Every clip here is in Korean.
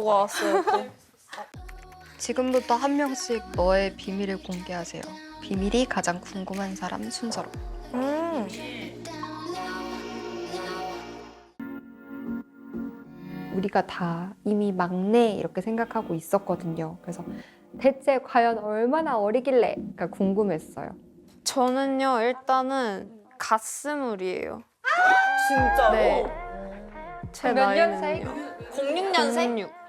뭐가 왔어요 또. 지금부터 한 명씩 너의 비밀을 공개하세요. 비밀이 가장 궁금한 사람 순서로. 우리가 다 이미 막내 이렇게 생각하고 있었거든요. 그래서 대체 과연 얼마나 어리길래가 궁금했어요. 저는요 일단은 갓스물이에요. 진짜로? 네. 제 몇 나이는요. 년생? 06년생? 06.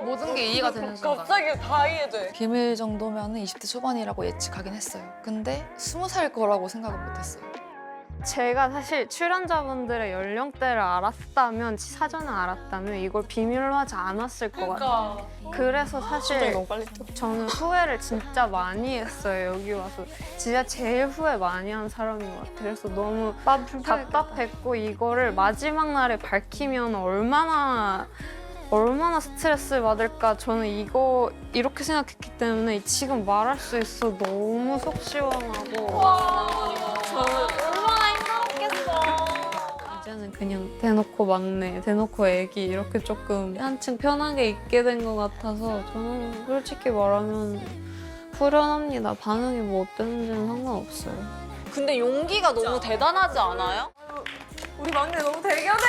모든 게 이해가 되는 순간. 갑자기 다 이해돼. 비밀 정도면 20대 초반이라고 예측하긴 했어요. 근데 20살 거라고 생각은 못했어요. 제가 사실 출연자분들의 연령대를 알았다면, 사전에 알았다면 이걸 비밀로 하지 않았을 것 같아요. 그래서 사실 너무 빨리 또. 저는 후회를 진짜 많이 했어요. 여기 와서 진짜 제일 후회 많이 한 사람인 것 같아요. 그래서 너무 답답했고, 이거를 마지막 날에 밝히면 얼마나 스트레스 받을까. 저는 이거 이렇게 생각했기 때문에 지금 말할 수 있어 너무 속 시원하고. 저는 얼마나 힘들었겠어. 이제는 그냥 대놓고 막내, 대놓고 애기 이렇게 조금 한층 편하게 있게 된 것 같아서 저는 솔직히 말하면 후련합니다. 반응이 뭐 어땠는지는 상관없어요. 근데 용기가 너무 대단하지 않아요? 우리 막내 너무 대견해.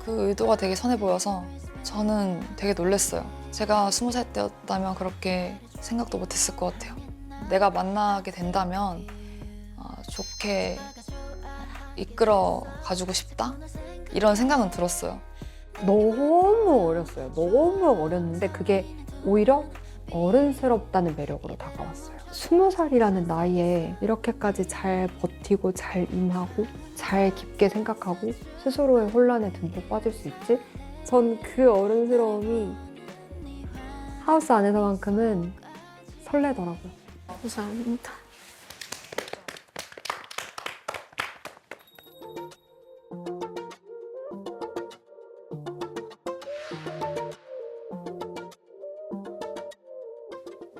그 의도가 되게 선해 보여서 저는 되게 놀랐어요. 제가 20살 때였다면 그렇게 생각도 못했을 것 같아요. 내가 만나게 된다면 좋게 이끌어 가지고 싶다? 이런 생각은 들었어요. 너무 어렸어요. 너무 어렸는데 그게 오히려 어른스럽다는 매력으로 다가왔어요. 20살이라는 나이에 이렇게까지 잘 버티고 잘 임하고 잘 깊게 생각하고 스스로의 혼란에 듬뿍 빠질 수 있지? 전 그 어른스러움이 하우스 안에서만큼은 설레더라고요. 감사합니다.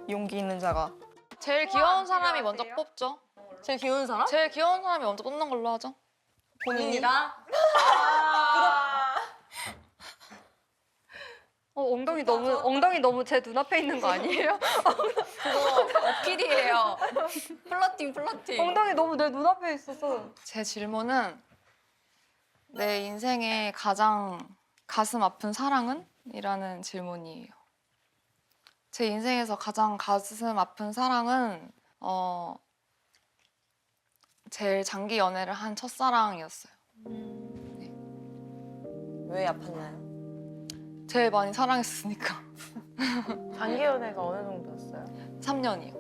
용기 있는 자가. 제일 귀여운 사람이 먼저 뽑죠. 제일 귀여운 사람? 제일 귀여운 사람이 먼저 뽑는 걸로 하죠. 본인이다? 엉덩이 너무 제 눈앞에 있는 거 아니에요? 어필이에요. 플러팅. 엉덩이 너무 내 눈앞에 있어서. 제 질문은 내 인생의 가장 가슴 아픈 사랑은? 이라는 질문이에요. 제 인생에서 가장 가슴 아픈 사랑은 제일 장기 연애를 한 첫사랑이었어요. 왜 아팠나요? 제일 많이 사랑했으니까. 장기 연애가 어느 정도였어요? 3년이요.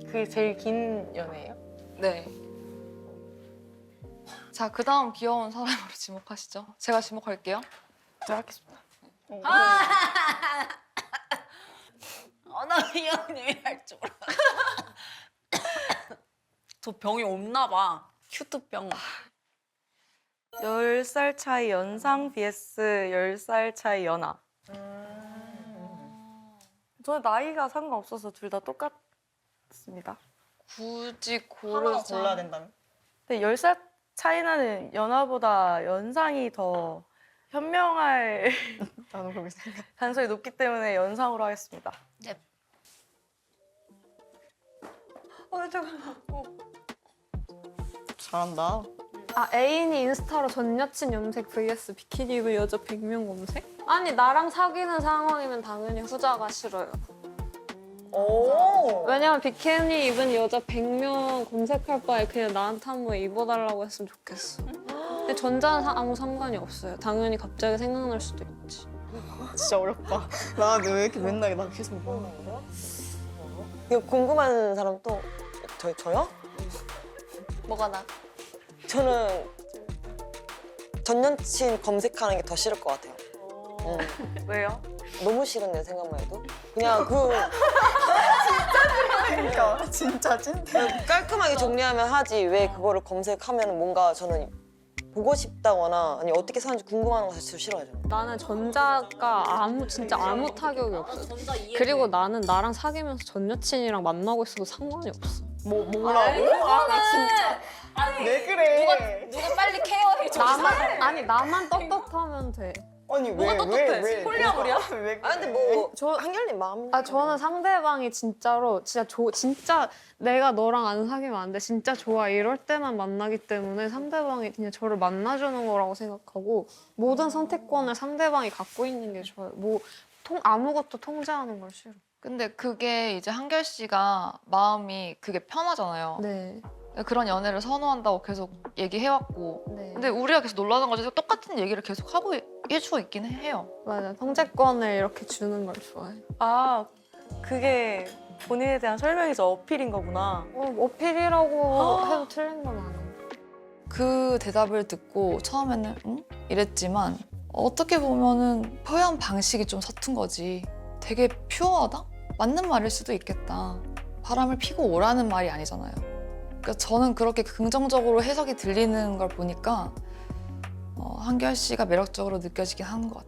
그게 제일 긴 연애예요? 네. 자, 그 다음 귀여운 사람으로 지목하시죠. 제가 지목할게요. 제가 하겠습니다. 나 이형님이 할 줄 알아. 저 병이 없나 봐. 큐트병. 10살 차이 연상 vs 10살 차이 연하. 저는 나이가 상관없어서 둘 다 똑같습니다. 굳이 하나 고르자. 골라야 된다면? 근데 10살 차이 나는 연하보다 연상이 더 현명할 나도 그렇게 생각. 가능성이 높기 때문에 연상으로 하겠습니다. 잘한다. 애인이 인스타로 전 여친 염색 vs 비키니 입은 여자 100명 검색? 아니 나랑 사귀는 상황이면 당연히 후자가 싫어요. 오. 왜냐면 비키니 입은 여자 100명 검색할 바에 그냥 나한테 한번 입어달라고 했으면 좋겠어. 근데 전자는 아무 상관이 없어요. 당연히 갑자기 생각날 수도 있지. 진짜 어렵다. 나 왜 이렇게 맨날 나 계속 보는 거야? 이거 궁금한 사람 또 저요? 뭐가 나? 저는 전 여친 검색하는 게 더 싫을 것 같아요. 왜요? 너무 싫은데 생각만 해도 그냥 그러니까 진짜 찐텐. 깔끔하게 정리하면 하지 왜 그거를 검색하면 뭔가 저는 보고 싶다거나 아니 어떻게 사는지 궁금한 거 자체를 싫어하죠. 나는 전자가 진짜 아무 타격이 없어. 그리고 나는 나랑 사귀면서 전 여친이랑 만나고 있어도 상관이 없어. 뭐라고? 나 진짜. 누가 빨리 케어해줘. 나만 떳떳하면 돼. 아니 뭐가 떳떳해? 폴리아모리야? 왜? 아 근데 뭐 저 한결님 마음. 저는 상대방이 진짜로 진짜 내가 너랑 안 사귀면 안 돼. 진짜 좋아. 이럴 때만 만나기 때문에 상대방이 그냥 저를 만나주는 거라고 생각하고 모든 선택권을 상대방이 갖고 있는 게 좋아요. 아무것도 통제하는 걸 싫어. 근데 그게 이제 한결 씨가 마음이 그게 편하잖아요. 네. 그런 연애를 선호한다고 계속 얘기해왔고. 네. 근데 우리가 계속 놀라는 거죠. 똑같은 얘기를 계속 하고 해주고 있긴 해요. 맞아. 통제권을 이렇게 주는 걸 좋아해. 아, 그게 본인에 대한 설명이자 어필인 거구나. 어필이라고 해도 틀린 건 아니야. 그 대답을 듣고 처음에는 응? 이랬지만 어떻게 보면은 표현 방식이 좀 서툰 거지. 되게 퓨어하다? 맞는 말일 수도 있겠다. 바람을 피고 오라는 말이 아니잖아요. 그러니까 저는 그렇게 긍정적으로 해석이 들리는 걸 보니까 한결 씨가 매력적으로 느껴지긴 하는 것 같아요.